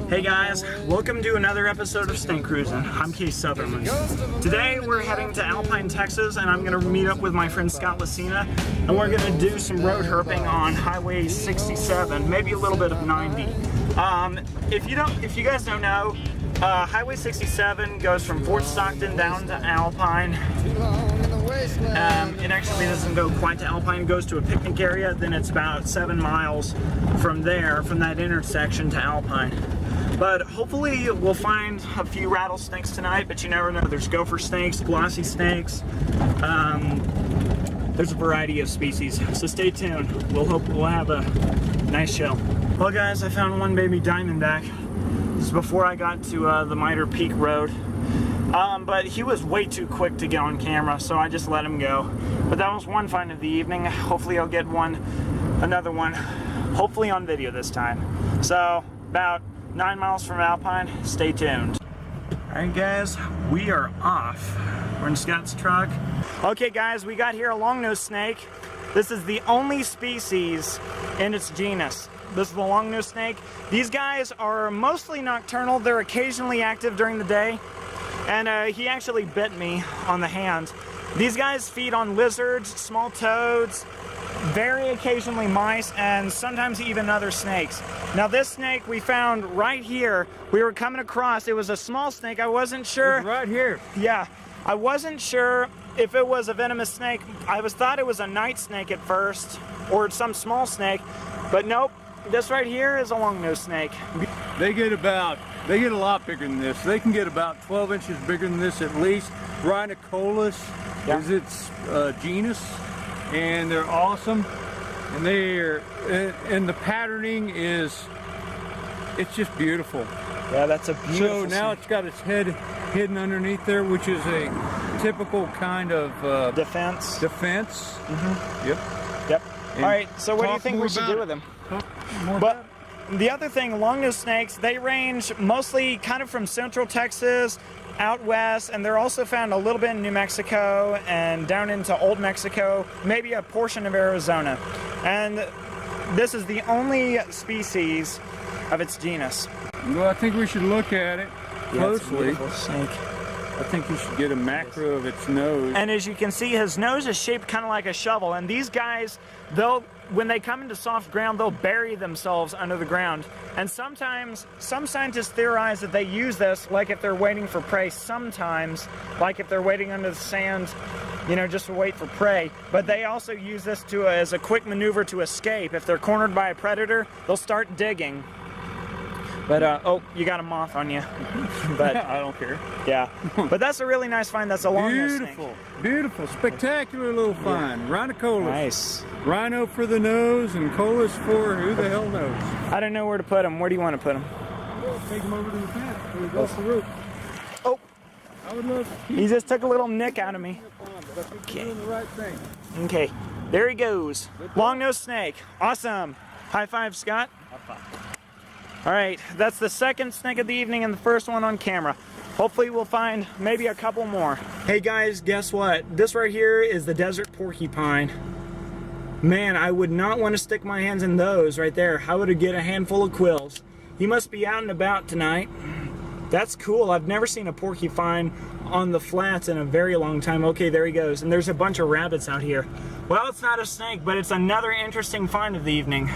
Hey guys, welcome to another episode of Snake Cruising. I'm Case Sutherland. Today we're heading to Alpine, Texas, and I'm going to meet up with my friend Scott Lacina, and we're going to do some road herping on Highway 67, maybe a little bit of 90. If you guys don't know, Highway 67 goes from Fort Stockton down to Alpine. It actually doesn't go quite to Alpine, it goes to a picnic area, then it's about 7 miles from there, from that intersection to Alpine. But hopefully we'll find a few rattlesnakes tonight, but you never know. There's gopher snakes, glossy snakes, there's a variety of species, so stay tuned. We'll have a nice show. Well guys, I found one baby diamondback. This is before I got to the Miter Peak Road. But he was way too quick to get on camera, so I just let him go. But that was one find of the evening. Hopefully I'll get another one, hopefully on video this time. So, about 9 miles from Alpine, stay tuned. Alright guys, we are off. We're in Scott's truck. Okay guys, we got here a long-nosed snake. This is the only species in its genus. This is the long-nosed snake. These guys are mostly nocturnal. They're occasionally active during the day. And he actually bit me on the hand. These guys feed on lizards, small toads, very occasionally mice, and sometimes even other snakes. Now this snake we found right here. We were coming across. It was a small snake. I wasn't sure. It's right here. Yeah. I wasn't sure if it was a venomous snake. I thought it was a night snake at first, or some small snake, but nope. This right here is a long-nosed snake. They get a lot bigger than this. They can get about 12 inches bigger than this at least. Rhinocolus is its genus, and they're awesome. And and the patterning is, it's just beautiful. Yeah, that's a beautiful So now snake. It's got its head hidden underneath there, which is a typical kind of defense. Mm-hmm. Yep. All right, so what do you think we should do with him? But the other thing, long-nosed snakes, they range mostly kind of from central Texas out west, and they're also found a little bit in New Mexico and down into Old Mexico, maybe a portion of Arizona. And this is the only species of its genus. Well, I think we should look at it closely. It's a beautiful snake. I think you should get a macro of its nose. And as you can see, his nose is shaped kind of like a shovel. And these guys, when they come into soft ground, they'll bury themselves under the ground. And sometimes, some scientists theorize that they use this like if they're waiting for prey. Sometimes, like if they're waiting under the sand, you know, just to wait for prey. But they also use this as a quick maneuver to escape. If they're cornered by a predator, they'll start digging. But, oh, you got a moth on you. But I don't care. Yeah. But that's a really nice find. That's a long-nosed snake. Beautiful, beautiful, spectacular little find. Rhinocolus. Nice. Rhino for the nose and colus for who the hell knows. I don't know where to put him. Where do you want to put him? Take him over to the fence where he goes the roof. Oh. I would love to keep He just took a little nick out of me. but I think you're doing the right thing. Okay. There he goes. Long-nosed snake. Awesome. High five, Scott. High five. All right, that's the second snake of the evening and the first one on camera. Hopefully we'll find maybe a couple more. Hey guys, guess what? This right here is the desert porcupine. Man, I would not want to stick my hands in those right there. How would it get a handful of quills? He must be out and about tonight. That's cool. I've never seen a porcupine on the flats in a very long time. Okay, there he goes. And there's a bunch of rabbits out here. Well, it's not a snake, but it's another interesting find of the evening.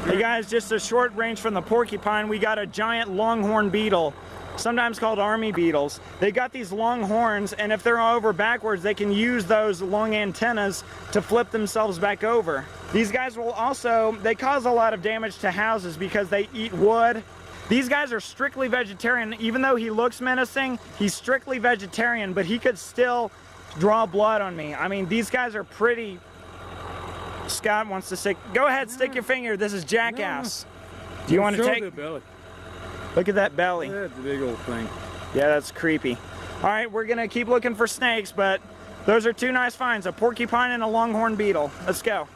Hey guys, just a short range from the porcupine, we got a giant longhorn beetle, sometimes called army beetles. They got these long horns, and if they're over backwards, they can use those long antennas to flip themselves back over. These guys will also, they cause a lot of damage to houses because they eat wood. These guys are strictly vegetarian. Even though he looks menacing, he's strictly vegetarian, but he could still draw blood on me. I mean, these guys are pretty... Scott wants to stick. Go ahead, stick your finger. This is jackass. Do you want to take? The belly. Look at that belly. That's a big old thing. Yeah, that's creepy. All right, we're gonna keep looking for snakes, but those are two nice finds: a porcupine and a longhorn beetle. Let's go.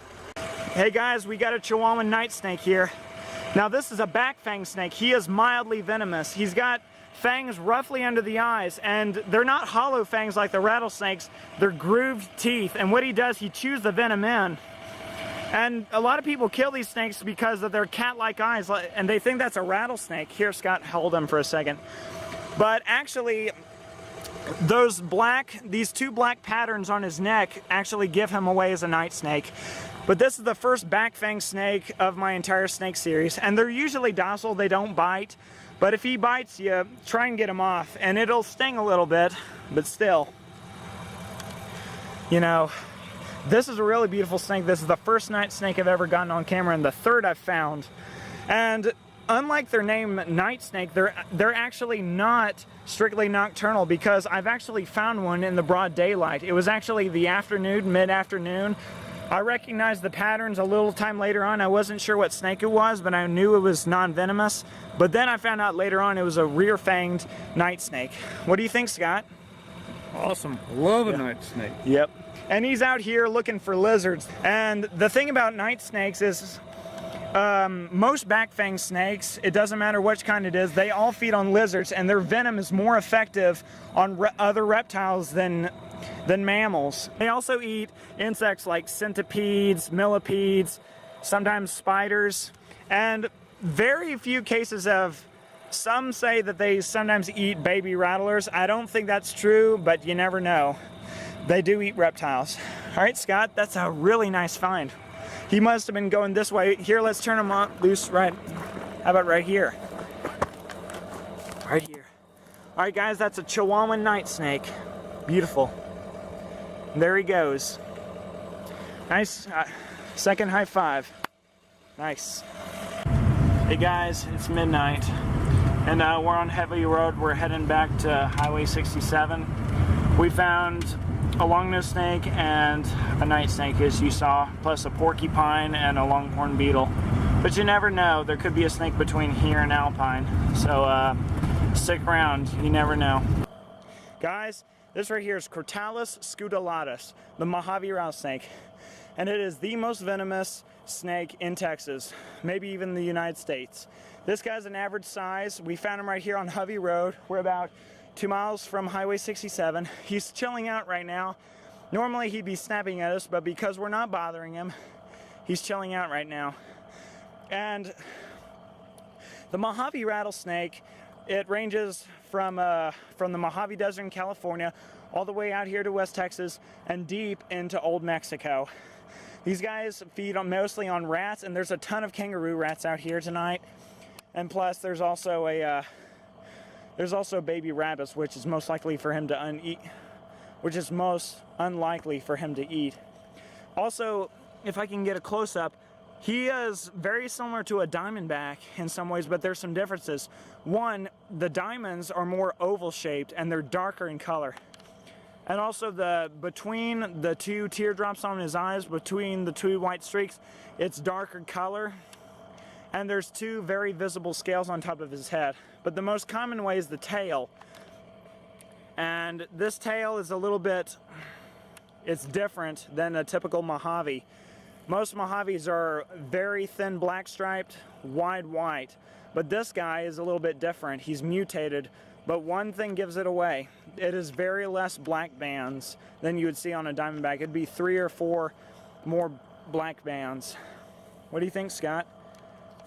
Hey guys, we got a Chihuahuan night snake here. Now this is a back fang snake. He is mildly venomous. He's got fangs roughly under the eyes, and they're not hollow fangs like the rattlesnakes. They're grooved teeth, and what he does, he chews the venom in. And a lot of people kill these snakes because of their cat-like eyes, and they think that's a rattlesnake. Here, Scott, hold them for a second. But actually, these two black patterns on his neck actually give him away as a night snake. But this is the first back fang snake of my entire snake series, and they're usually docile, they don't bite. But if he bites you, try and get him off, and it'll sting a little bit, but still. You know, this is a really beautiful snake. This is the first night snake I've ever gotten on camera, and the third I've found. And unlike their name, night snake, they're actually not strictly nocturnal, because I've actually found one in the broad daylight. It was actually the afternoon, mid-afternoon. I recognized the patterns a little time later on. I wasn't sure what snake it was, but I knew it was non-venomous. But then I found out later on it was a rear-fanged night snake. What do you think, Scott? Awesome. Love a night snake. Yep. And he's out here looking for lizards. And the thing about night snakes is most back fang snakes, it doesn't matter which kind it is, they all feed on lizards, and their venom is more effective on other reptiles than mammals. They also eat insects like centipedes, millipedes, sometimes spiders, and very few cases of, some say that they sometimes eat baby rattlers. I don't think that's true, but you never know. They do eat reptiles. All right, Scott, that's a really nice find. He must have been going this way. Here, let's turn him loose right. How about right here? Right here. All right, guys, that's a Chihuahuan night snake. Beautiful. And there he goes. Nice. Second high five. Nice. Hey guys, it's midnight, and we're on Heavy Road. We're heading back to Highway 67. We found a long-nosed snake and a night snake, as you saw, plus a porcupine and a longhorn beetle. But you never know, there could be a snake between here and Alpine. So stick around, you never know. Guys, this right here is Crotalus scutulatus, the Mojave rattlesnake. And it is the most venomous snake in Texas, maybe even the United States. This guy's an average size. We found him right here on Hovey Road. We're about 2 miles from Highway 67. He's chilling out right now. Normally he'd be snapping at us, but because we're not bothering him, he's chilling out right now. And the Mojave rattlesnake, it ranges from the Mojave Desert in California all the way out here to West Texas and deep into Old Mexico. These guys feed mostly on rats, and there's a ton of kangaroo rats out here tonight. And plus, there's also baby rabbits, which is most likely for him to most unlikely for him to eat. Also, if I can get a close-up, he is very similar to a diamondback in some ways, but there's some differences. One, the diamonds are more oval-shaped, and they're darker in color. And also, between the two teardrops on his eyes, between the two white streaks, it's darker color. And there's two very visible scales on top of his head. But the most common way is the tail. And this tail is it's different than a typical Mojave. Most Mojaves are very thin black striped, wide white. But this guy is a little bit different. He's mutated. But one thing gives it away. It is very less black bands than you would see on a diamondback. It'd be 3 or 4 more black bands. What do you think, Scott?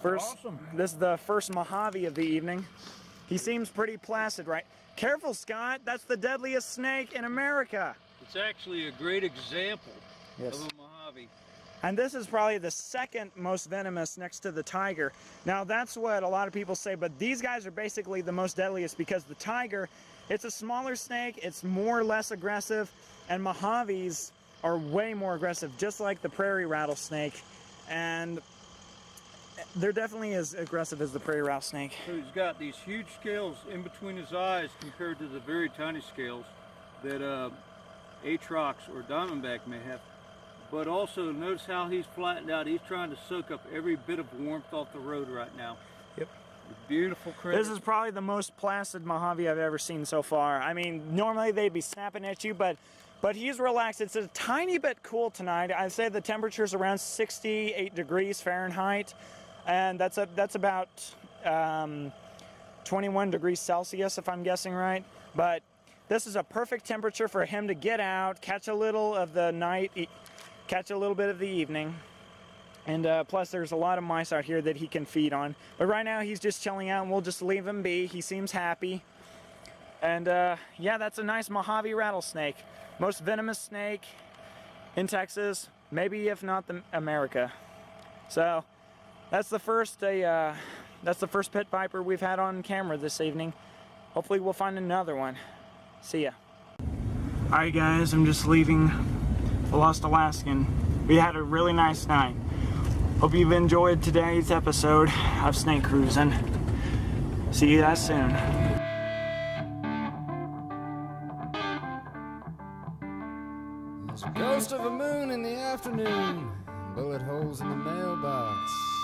Awesome. This is the first Mojave of the evening. He seems pretty placid, right? Careful, Scott. That's the deadliest snake in America. It's actually a great example of a Mojave. And this is probably the second most venomous next to the tiger. Now, that's what a lot of people say, but these guys are basically the most deadliest because the tiger, it's a smaller snake, it's more or less aggressive, and Mojaves are way more aggressive, just like the prairie rattlesnake. And they're definitely as aggressive as the prairie rattlesnake. So he's got these huge scales in between his eyes compared to the very tiny scales that Atrox or Diamondback may have. But also notice how he's flattened out. He's trying to soak up every bit of warmth off the road right now. Yep. Beautiful critter. This is probably the most placid Mojave I've ever seen so far. I mean, normally they'd be snapping at you, but he's relaxed. It's a tiny bit cool tonight. I'd say the temperature's around 68 degrees Fahrenheit, and that's about 21 degrees Celsius, if I'm guessing right. But this is a perfect temperature for him to get out, catch a little of the night, catch a little bit of the evening. And plus there's a lot of mice out here that he can feed on. But right now he's just chilling out and we'll just leave him be. He seems happy. And yeah, that's a nice Mojave rattlesnake. Most venomous snake in Texas, maybe if not America. So that's the first pit viper we've had on camera this evening. Hopefully we'll find another one. See ya. Alright guys, I'm just leaving the Lost Alaskan. We had a really nice night. Hope you've enjoyed today's episode of Snake Cruising. See you guys soon. There's a ghost of a moon in the afternoon, bullet holes in the mailbox.